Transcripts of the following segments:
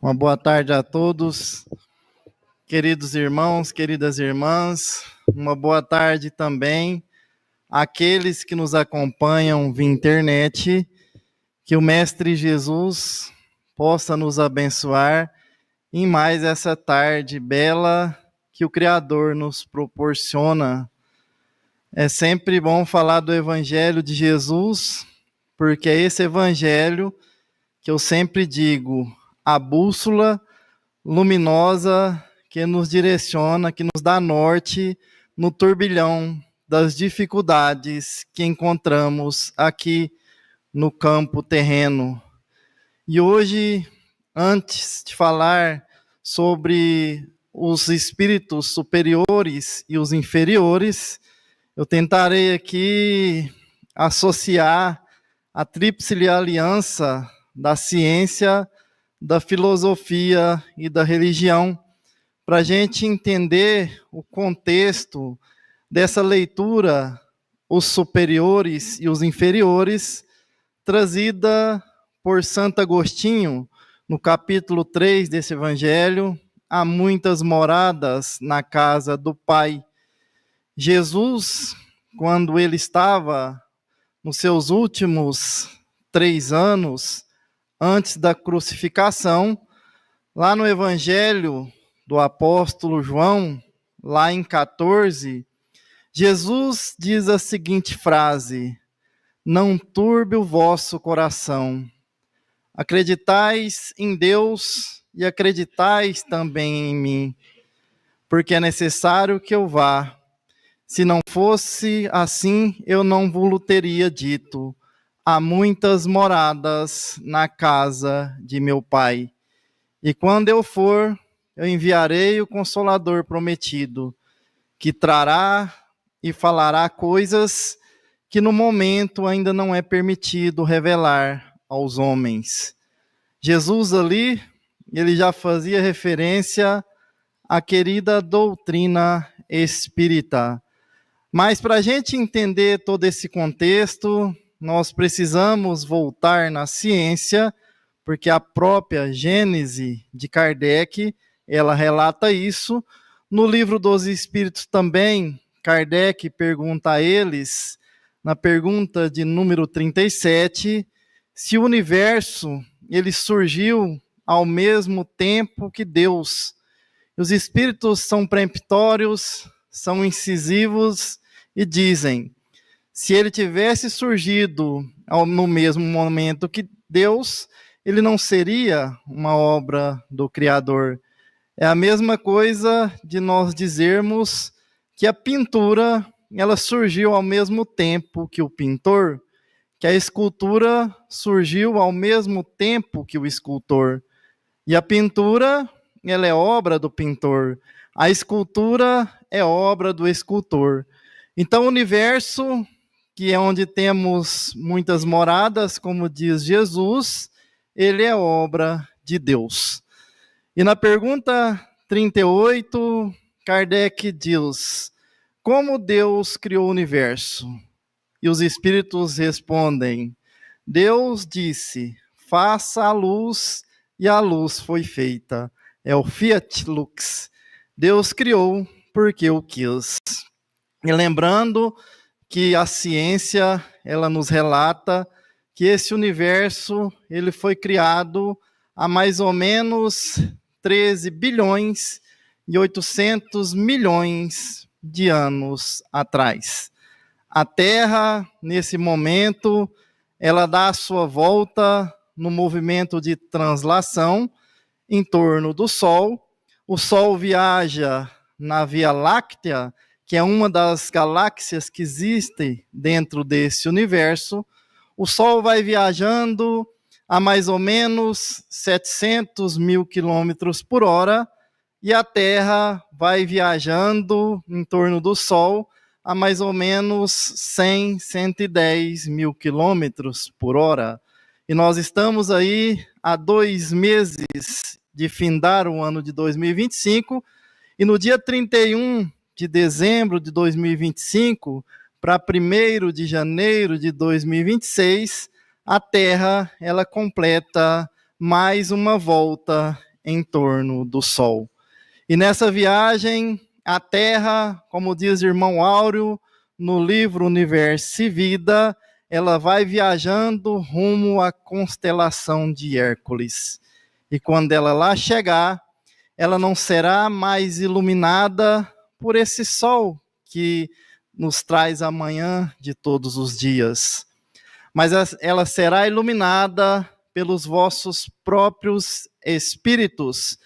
Uma boa tarde a todos, queridos irmãos, queridas irmãs. Uma boa tarde também àqueles que nos acompanham via internet. Que o Mestre Jesus possa nos abençoar em mais essa tarde bela que o Criador nos proporciona. É sempre bom falar do Evangelho de Jesus, porque é esse Evangelho que eu sempre digo, a bússola luminosa que nos direciona, que nos dá norte no turbilhão das dificuldades que encontramos aqui no campo terreno. E hoje, antes de falar sobre os espíritos superiores e os inferiores, eu tentarei aqui associar a tríplice aliança da ciência, da filosofia e da religião, para a gente entender o contexto dessa leitura, os superiores e os inferiores, trazida por Santo Agostinho, no capítulo 3 desse evangelho, há muitas moradas na casa do Pai. Jesus, quando ele estava nos seus últimos 3 anos, antes da crucificação, lá no Evangelho do apóstolo João, lá em 14, Jesus diz a seguinte frase: não turbe o vosso coração. Acreditais em Deus e acreditais também em mim, porque é necessário que eu vá. Se não fosse assim, eu não vos teria dito. Há muitas moradas na casa de meu Pai. E quando eu for, eu enviarei o Consolador prometido, que trará e falará coisas que no momento ainda não é permitido revelar aos homens. Jesus ali, ele já fazia referência à querida doutrina espírita. Mas para a gente entender todo esse contexto, nós precisamos voltar na ciência, porque a própria Gênese de Kardec, ela relata isso. No Livro dos Espíritos também, Kardec pergunta a eles, na pergunta de número 37, se o universo ele surgiu ao mesmo tempo que Deus. Os espíritos são peremptórios, são incisivos e dizem: se ele tivesse surgido no mesmo momento que Deus, ele não seria uma obra do Criador. É a mesma coisa de nós dizermos que a pintura ela surgiu ao mesmo tempo que o pintor, que a escultura surgiu ao mesmo tempo que o escultor. E a pintura, ela é obra do pintor. A escultura é obra do escultor. Então, o universo, que é onde temos muitas moradas, como diz Jesus, ele é obra de Deus. E na pergunta 38, Kardec diz: como Deus criou o universo? E os espíritos respondem: Deus disse, faça a luz, e a luz foi feita. É o Fiat Lux. Deus criou porque o quis. E lembrando que a ciência, ela nos relata que esse universo, ele foi criado há mais ou menos 13 bilhões e 800 milhões de anos atrás. A Terra, nesse momento, ela dá a sua volta no movimento de translação em torno do Sol. O Sol viaja na Via Láctea, que é uma das galáxias que existem dentro desse universo. O Sol vai viajando a mais ou menos 700 mil quilômetros por hora, e a Terra vai viajando em torno do Sol a mais ou menos 100, 110 mil quilômetros por hora. E nós estamos aí há 2 meses de findar o ano de 2025, e no dia 31 de dezembro de 2025, para 1º de janeiro de 2026, a Terra ela completa mais uma volta em torno do Sol. E nessa viagem, a Terra, como diz o irmão Áureo, no livro Universo e Vida, ela vai viajando rumo à constelação de Hércules. E quando ela lá chegar, ela não será mais iluminada por esse sol que nos traz a manhã de todos os dias, mas ela será iluminada pelos vossos próprios espíritos,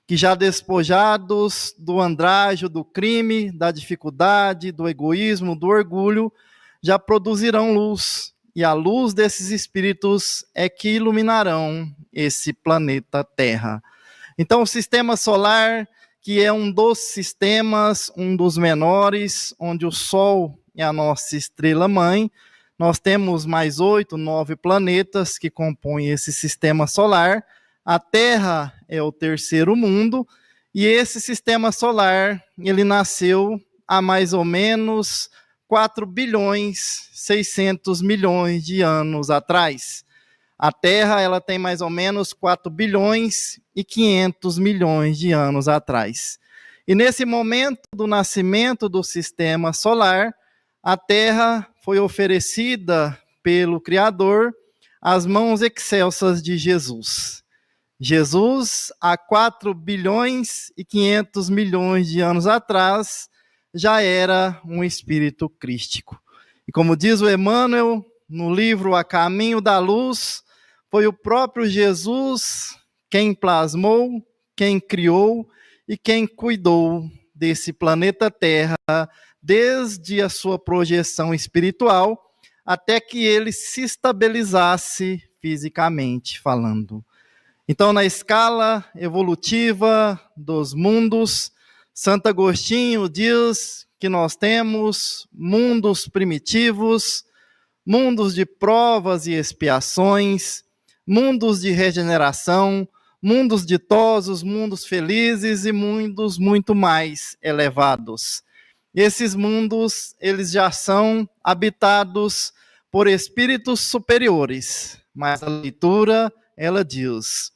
que já despojados do andrajo, do crime, da dificuldade, do egoísmo, do orgulho, já produzirão luz, e a luz desses espíritos é que iluminarão esse planeta Terra. Então, o sistema solar, que é um dos sistemas, um dos menores, onde o Sol é a nossa estrela-mãe, nós temos mais 8, 9 planetas que compõem esse sistema solar. A Terra é o terceiro mundo, e esse sistema solar, ele nasceu há mais ou menos 4 bilhões 600 milhões de anos atrás. A Terra ela tem mais ou menos 4 bilhões e 500 milhões de anos atrás. E nesse momento do nascimento do sistema solar, a Terra foi oferecida pelo Criador às mãos excelsas de Jesus. Jesus, há 4 bilhões e 500 milhões de anos atrás, já era um espírito crístico. E como diz o Emmanuel, no livro A Caminho da Luz, foi o próprio Jesus quem plasmou, quem criou e quem cuidou desse planeta Terra, desde a sua projeção espiritual, até que ele se estabilizasse fisicamente falando. Então, na escala evolutiva dos mundos, Santo Agostinho diz que nós temos mundos primitivos, mundos de provas e expiações, mundos de regeneração, mundos ditosos, mundos felizes e mundos muito mais elevados. Esses mundos, eles já são habitados por espíritos superiores, mas a leitura, ela diz,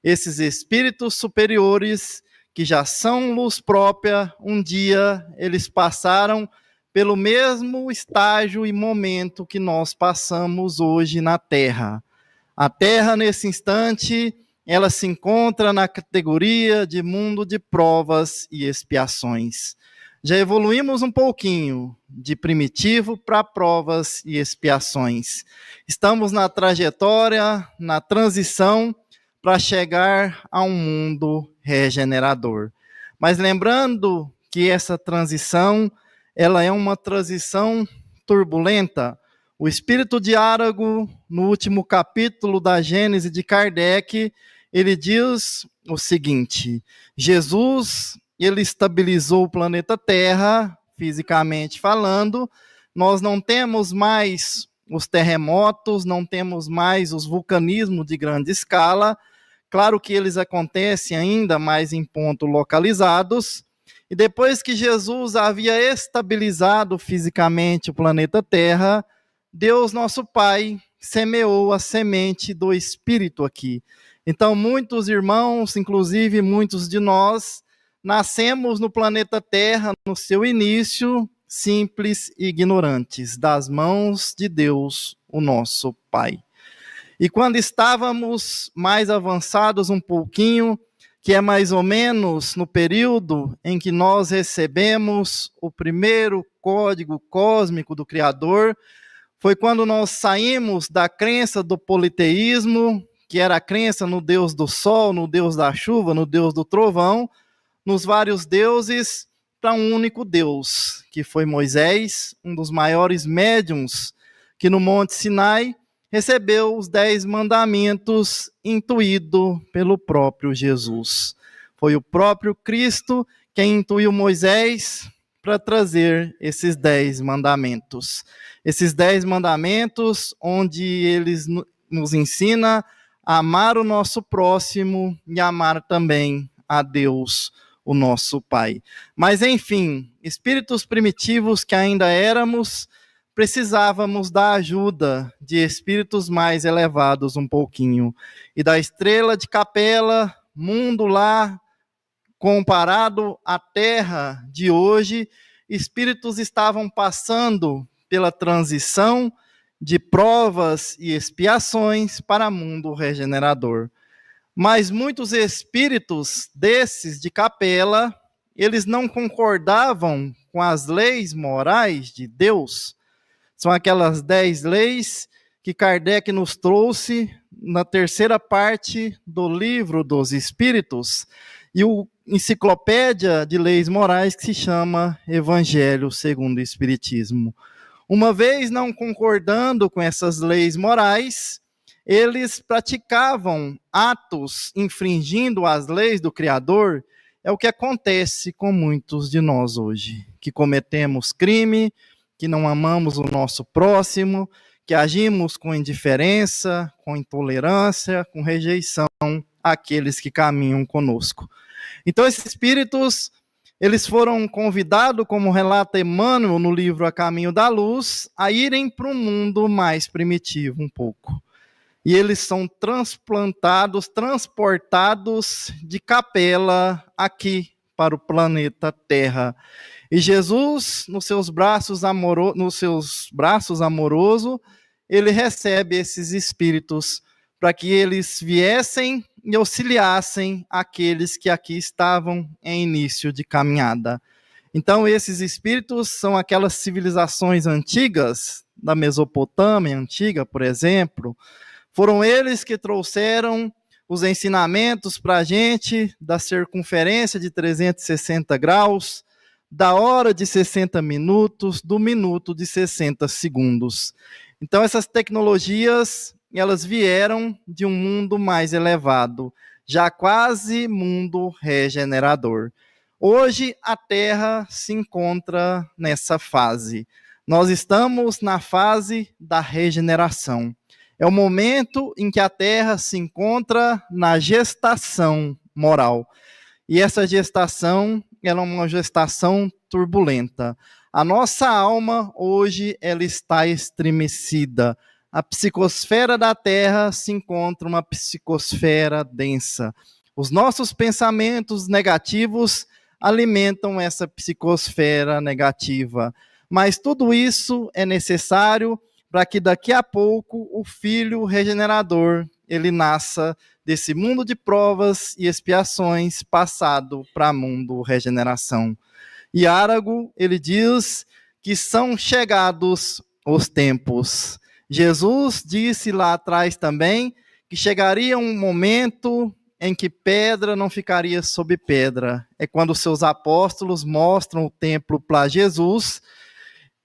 esses espíritos superiores, que já são luz própria, um dia eles passaram pelo mesmo estágio e momento que nós passamos hoje na Terra. A Terra, nesse instante, ela se encontra na categoria de mundo de provas e expiações. Já evoluímos um pouquinho de primitivo para provas e expiações. Estamos na trajetória, na transição, para chegar a um mundo regenerador. Mas lembrando que essa transição, ela é uma transição turbulenta. O espírito de Árago, no último capítulo da Gênese de Kardec, ele diz o seguinte: Jesus, ele estabilizou o planeta Terra, fisicamente falando, nós não temos mais os terremotos, não temos mais os vulcanismos de grande escala. Claro que eles acontecem ainda mais em pontos localizados. E depois que Jesus havia estabilizado fisicamente o planeta Terra, Deus, nosso Pai, semeou a semente do Espírito aqui. Então, muitos irmãos, inclusive muitos de nós, nascemos no planeta Terra, no seu início, simples e ignorantes, das mãos de Deus, o nosso Pai. E quando estávamos mais avançados um pouquinho, que é mais ou menos no período em que nós recebemos o primeiro código cósmico do Criador, foi quando nós saímos da crença do politeísmo, que era a crença no Deus do sol, no Deus da chuva, no Deus do trovão, nos vários deuses, para um único Deus, que foi Moisés, um dos maiores médiuns, que no Monte Sinai recebeu os 10 mandamentos intuído pelo próprio Jesus. Foi o próprio Cristo quem intuiu Moisés para trazer esses 10 mandamentos. Esses 10 mandamentos onde eles nos ensina a amar o nosso próximo e amar também a Deus, o nosso Pai. Mas, enfim, espíritos primitivos que ainda éramos, precisávamos da ajuda de espíritos mais elevados um pouquinho. E da estrela de Capela, mundo lá, comparado à Terra de hoje, espíritos estavam passando pela transição de provas e expiações para mundo regenerador. Mas muitos espíritos desses de Capela, eles não concordavam com as leis morais de Deus. São aquelas 10 leis que Kardec nos trouxe na terceira parte do livro dos Espíritos, e o enciclopédia de leis morais que se chama Evangelho segundo o Espiritismo. Uma vez não concordando com essas leis morais, eles praticavam atos infringindo as leis do Criador. É o que acontece com muitos de nós hoje, que cometemos crime, que não amamos o nosso próximo, que agimos com indiferença, com intolerância, com rejeição àqueles que caminham conosco. Então, esses espíritos, eles foram convidados, como relata Emmanuel no livro A Caminho da Luz, a irem para um mundo mais primitivo um pouco. E eles são transportados de Capela aqui para o planeta Terra. E Jesus, nos seus braços amorosos, ele recebe esses espíritos para que eles viessem e auxiliassem aqueles que aqui estavam em início de caminhada. Então, esses espíritos são aquelas civilizações antigas, da Mesopotâmia antiga, por exemplo. Foram eles que trouxeram os ensinamentos para a gente da circunferência de 360 graus, da hora de 60 minutos, do minuto de 60 segundos. Então, essas tecnologias, elas vieram de um mundo mais elevado, já quase mundo regenerador. Hoje, a Terra se encontra nessa fase. Nós estamos na fase da regeneração. É o momento em que a Terra se encontra na gestação moral. E essa gestação, ela é uma gestação turbulenta. A nossa alma, hoje, ela está estremecida. A psicosfera da Terra se encontra uma psicosfera densa. Os nossos pensamentos negativos alimentam essa psicosfera negativa. Mas tudo isso é necessário para que daqui a pouco o Filho regenerador, ele nasça desse mundo de provas e expiações passado para mundo regeneração. E Árago, ele diz que são chegados os tempos. Jesus disse lá atrás também que chegaria um momento em que pedra não ficaria sob pedra. É quando seus apóstolos mostram o templo para Jesus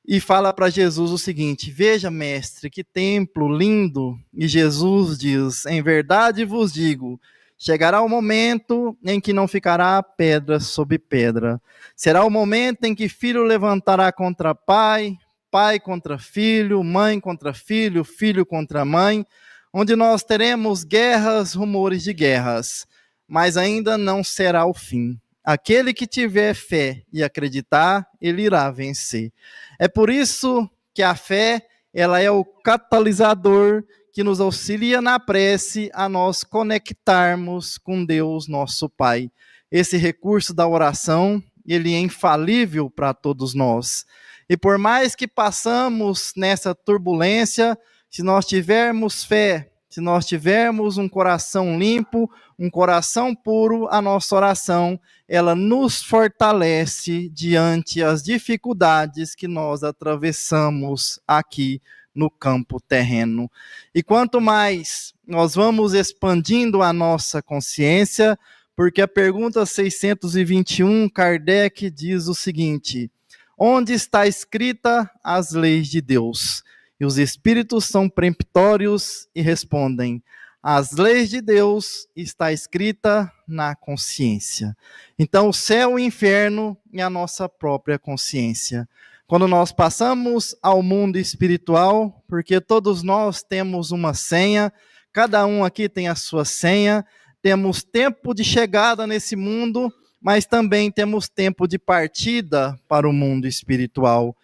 e fala para Jesus o seguinte: veja, mestre, que templo lindo. E Jesus diz: em verdade vos digo, chegará o momento em que não ficará pedra sobre pedra. Será o momento em que filho levantará contra pai, pai contra filho, mãe contra filho, filho contra mãe, onde nós teremos guerras, rumores de guerras, mas ainda não será o fim. Aquele que tiver fé e acreditar, ele irá vencer. É por isso que a fé, ela é o catalisador que nos auxilia na prece a nós conectarmos com Deus, nosso Pai. Esse recurso da oração, ele é infalível para todos nós. E por mais que passamos nessa turbulência, se nós tivermos fé, se nós tivermos um coração limpo, um coração puro, a nossa oração, ela nos fortalece diante as dificuldades que nós atravessamos aqui no campo terreno. E quanto mais nós vamos expandindo a nossa consciência, porque a pergunta 621, Kardec diz o seguinte: onde está escrita as leis de Deus? E os espíritos são peremptórios e respondem: as leis de Deus está escrita na consciência. Então, o céu e o inferno é a nossa própria consciência. Quando nós passamos ao mundo espiritual, porque todos nós temos uma senha, cada um aqui tem a sua senha, temos tempo de chegada nesse mundo, mas também temos tempo de partida para o mundo espiritual.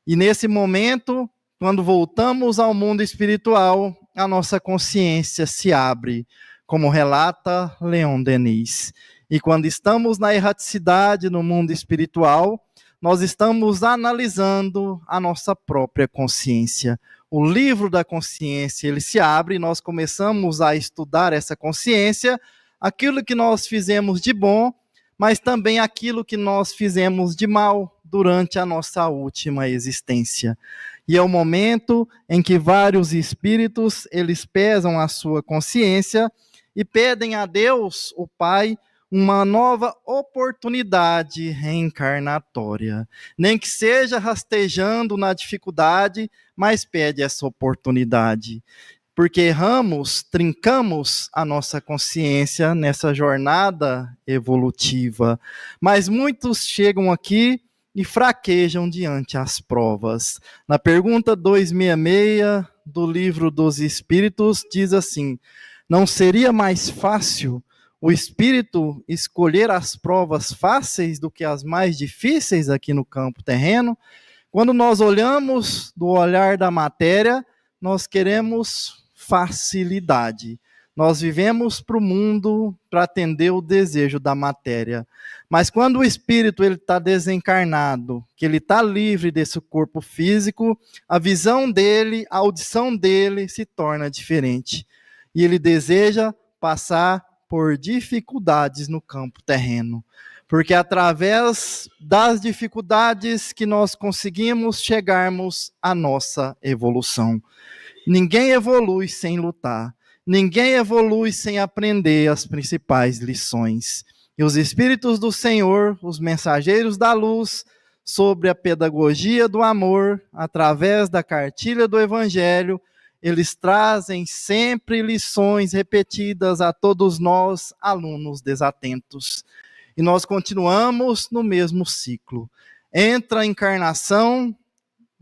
E nesse momento, quando voltamos ao mundo espiritual, a nossa consciência se abre, como relata Leon Denis. E quando estamos na erraticidade no mundo espiritual, nós estamos analisando a nossa própria consciência. O livro da consciência, ele se abre e nós começamos a estudar essa consciência, aquilo que nós fizemos de bom, mas também aquilo que nós fizemos de mal durante a nossa última existência. E é o momento em que vários espíritos, eles pesam a sua consciência e pedem a Deus, o Pai, uma nova oportunidade reencarnatória. Nem que seja rastejando na dificuldade, mas pede essa oportunidade. Porque erramos, trincamos a nossa consciência nessa jornada evolutiva. Mas muitos chegam aqui e fraquejam diante as provas. Na pergunta 266 do Livro dos Espíritos, diz assim: não seria mais fácil o espírito escolher as provas fáceis do que as mais difíceis aqui no campo terreno? Quando nós olhamos do olhar da matéria, nós queremos facilidade. Nós vivemos para o mundo para atender o desejo da matéria. Mas quando o espírito está desencarnado, que ele está livre desse corpo físico, a visão dele, a audição dele se torna diferente. E ele deseja passar por dificuldades no campo terreno. Porque é através das dificuldades que nós conseguimos chegarmos à nossa evolução. Ninguém evolui sem lutar. Ninguém evolui sem aprender as principais lições. E os Espíritos do Senhor, os mensageiros da luz, sobre a pedagogia do amor, através da cartilha do Evangelho, eles trazem sempre lições repetidas a todos nós, alunos desatentos. E nós continuamos no mesmo ciclo. Entra a encarnação,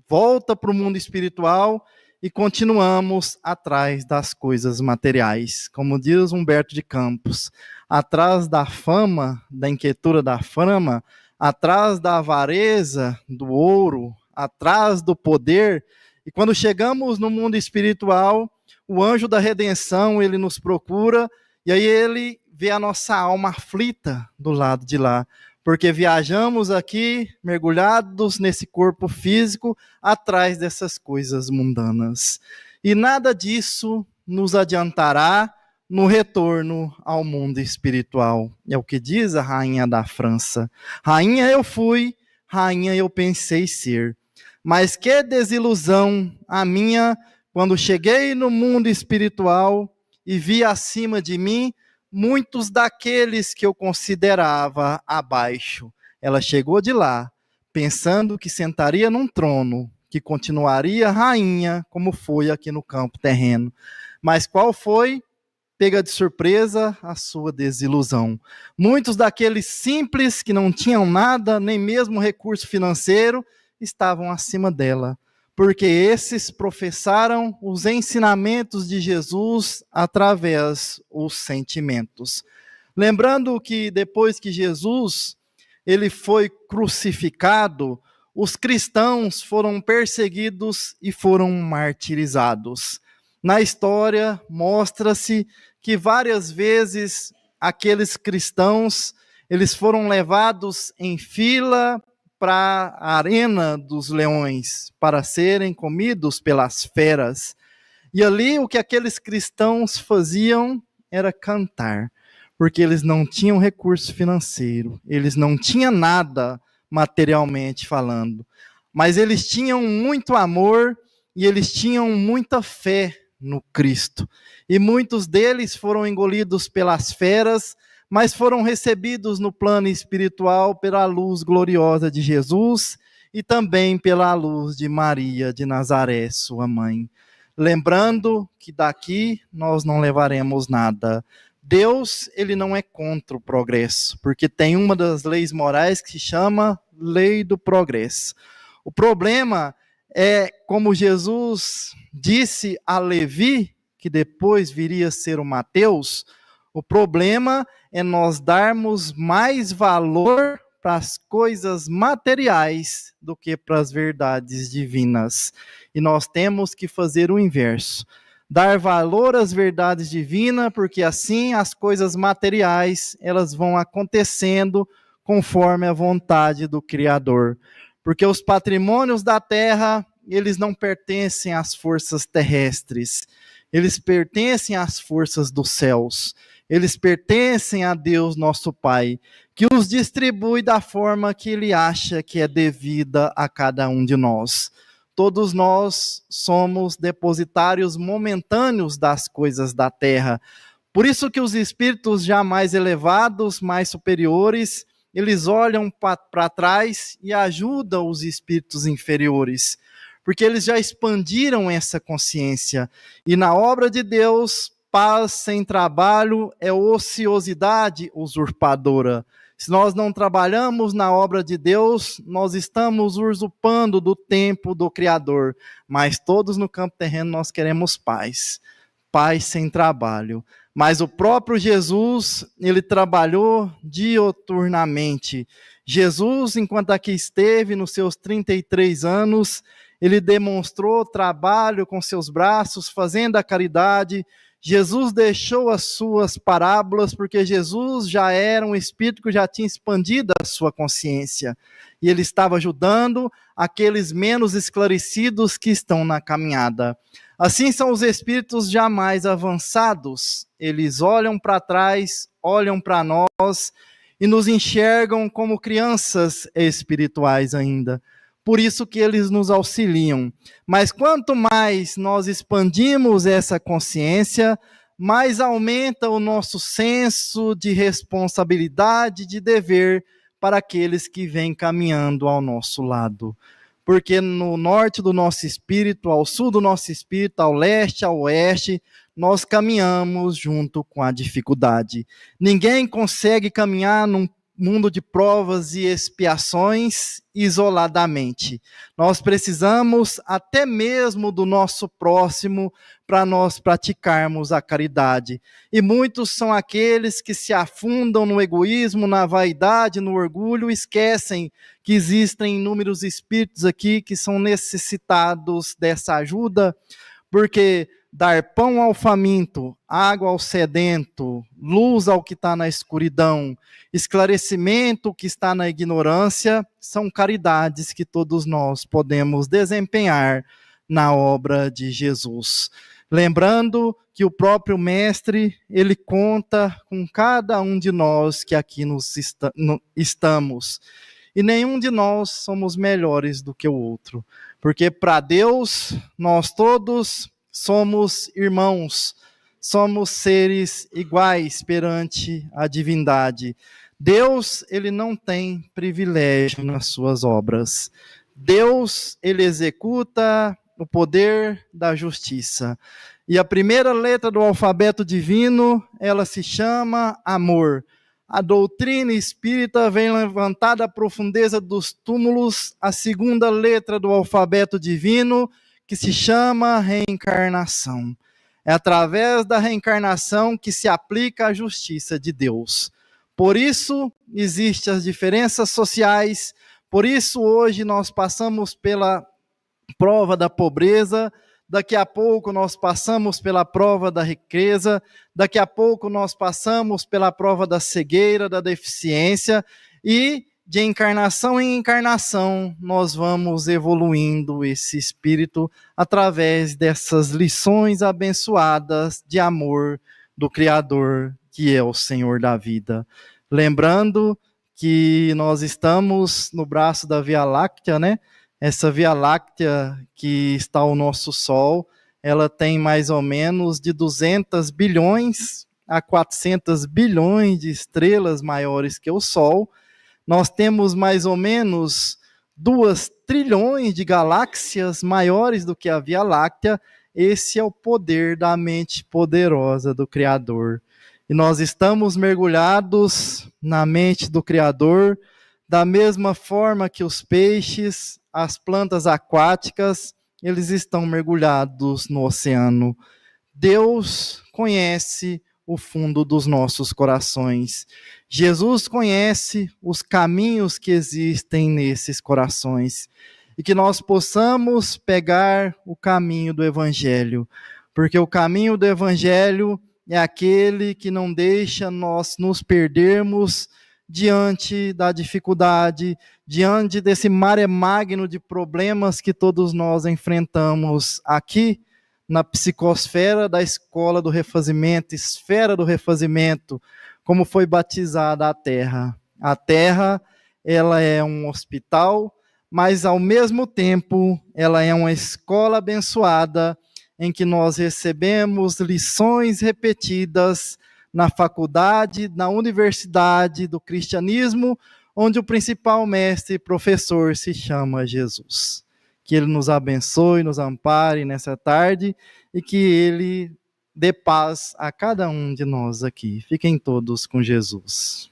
volta para o mundo espiritual e continuamos atrás das coisas materiais. Como diz Humberto de Campos, atrás da fama, da inquietura da fama, atrás da avareza, do ouro, atrás do poder. E quando chegamos no mundo espiritual, o anjo da redenção, ele nos procura, e aí ele vê a nossa alma aflita do lado de lá, porque viajamos aqui, mergulhados nesse corpo físico, atrás dessas coisas mundanas. E nada disso nos adiantará no retorno ao mundo espiritual. É o que diz a rainha da França. Rainha eu fui, rainha eu pensei ser. Mas que desilusão a minha, quando cheguei no mundo espiritual e vi acima de mim muitos daqueles que eu considerava abaixo. Ela chegou de lá, pensando que sentaria num trono, que continuaria rainha, como foi aqui no campo terreno. Mas qual foi? Pega de surpresa a sua desilusão. Muitos daqueles simples que não tinham nada, nem mesmo recurso financeiro, estavam acima dela, porque esses professaram os ensinamentos de Jesus através dos sentimentos. Lembrando que depois que Jesus ele foi crucificado, os cristãos foram perseguidos e foram martirizados. Na história mostra-se que várias vezes aqueles cristãos eles foram levados em fila para a arena dos leões, para serem comidos pelas feras. E ali o que aqueles cristãos faziam era cantar, porque eles não tinham recurso financeiro, eles não tinham nada materialmente falando, mas eles tinham muito amor e eles tinham muita fé no Cristo. E muitos deles foram engolidos pelas feras, mas foram recebidos no plano espiritual pela luz gloriosa de Jesus e também pela luz de Maria de Nazaré, sua mãe. Lembrando que daqui nós não levaremos nada. Deus, ele não é contra o progresso, porque tem uma das leis morais que se chama lei do progresso. O problema é, como Jesus disse a Levi, que depois viria a ser o Mateus, O problema é nós darmos mais valor para as coisas materiais do que para as verdades divinas. E nós temos que fazer o inverso. Dar valor às verdades divinas, porque assim as coisas materiais, elas vão acontecendo conforme a vontade do Criador. Porque os patrimônios da terra, eles não pertencem às forças terrestres. Eles pertencem às forças dos céus. Eles pertencem a Deus, nosso Pai, que os distribui da forma que Ele acha que é devida a cada um de nós. Todos nós somos depositários momentâneos das coisas da terra. Por isso que os espíritos já mais elevados, mais superiores, eles olham para trás e ajudam os espíritos inferiores, porque eles já expandiram essa consciência. E na obra de Deus, paz sem trabalho é ociosidade usurpadora. Se nós não trabalhamos na obra de Deus, nós estamos usurpando do tempo do Criador. Mas todos no campo terreno nós queremos paz. Paz sem trabalho. Mas o próprio Jesus, ele trabalhou dioturnamente. Jesus, enquanto aqui esteve, nos seus 33 anos, ele demonstrou trabalho com seus braços, fazendo a caridade. Jesus deixou as suas parábolas, porque Jesus já era um espírito que já tinha expandido a sua consciência. E ele estava ajudando aqueles menos esclarecidos que estão na caminhada. Assim são os espíritos já mais avançados. Eles olham para trás, olham para nós e nos enxergam como crianças espirituais ainda. Por isso que eles nos auxiliam. Mas quanto mais nós expandimos essa consciência, mais aumenta o nosso senso de responsabilidade, de dever para aqueles que vêm caminhando ao nosso lado. Porque no norte do nosso espírito, ao sul do nosso espírito, ao leste, ao oeste, nós caminhamos junto com a dificuldade. Ninguém consegue caminhar num mundo de provas e expiações isoladamente. Nós precisamos até mesmo do nosso próximo para nós praticarmos a caridade. E muitos são aqueles que se afundam no egoísmo, na vaidade, no orgulho, esquecem que existem inúmeros espíritos aqui que são necessitados dessa ajuda, porque dar pão ao faminto, água ao sedento, luz ao que está na escuridão, esclarecimento que está na ignorância, são caridades que todos nós podemos desempenhar na obra de Jesus. Lembrando que o próprio Mestre, ele conta com cada um de nós que aqui estamos. E nenhum de nós somos melhores do que o outro. Porque para Deus, nós todos somos irmãos, somos seres iguais perante a divindade. Deus, ele não tem privilégio nas suas obras. Deus, ele executa o poder da justiça. E a primeira letra do alfabeto divino, ela se chama amor. A doutrina espírita vem levantar da profundeza dos túmulos a segunda letra do alfabeto divino, que se chama reencarnação. É através da reencarnação que se aplica a justiça de Deus. Por isso, existem as diferenças sociais, por isso hoje nós passamos pela prova da pobreza, daqui a pouco nós passamos pela prova da riqueza, daqui a pouco nós passamos pela prova da cegueira, da deficiência, e de encarnação em encarnação, nós vamos evoluindo esse espírito através dessas lições abençoadas de amor do Criador, que é o Senhor da vida. Lembrando que nós estamos no braço da Via Láctea, né? Essa Via Láctea que está ao nosso Sol, ela tem mais ou menos de 200 bilhões a 400 bilhões de estrelas maiores que o Sol. Nós temos mais ou menos 2 trilhões de galáxias maiores do que a Via Láctea. Esse é o poder da mente poderosa do Criador. E nós estamos mergulhados na mente do Criador, da mesma forma que os peixes, as plantas aquáticas, eles estão mergulhados no oceano. Deus conhece o fundo dos nossos corações. Jesus conhece os caminhos que existem nesses corações e que nós possamos pegar o caminho do Evangelho, porque o caminho do Evangelho é aquele que não deixa nós nos perdermos diante da dificuldade, diante desse maremagno de problemas que todos nós enfrentamos aqui na psicosfera da escola do refazimento, esfera do refazimento, como foi batizada a Terra. A Terra, ela é um hospital, mas ao mesmo tempo ela é uma escola abençoada em que nós recebemos lições repetidas na faculdade, na universidade do cristianismo, onde o principal mestre e professor se chama Jesus. Que Ele nos abençoe, nos ampare nessa tarde e que Ele dê paz a cada um de nós aqui. Fiquem todos com Jesus.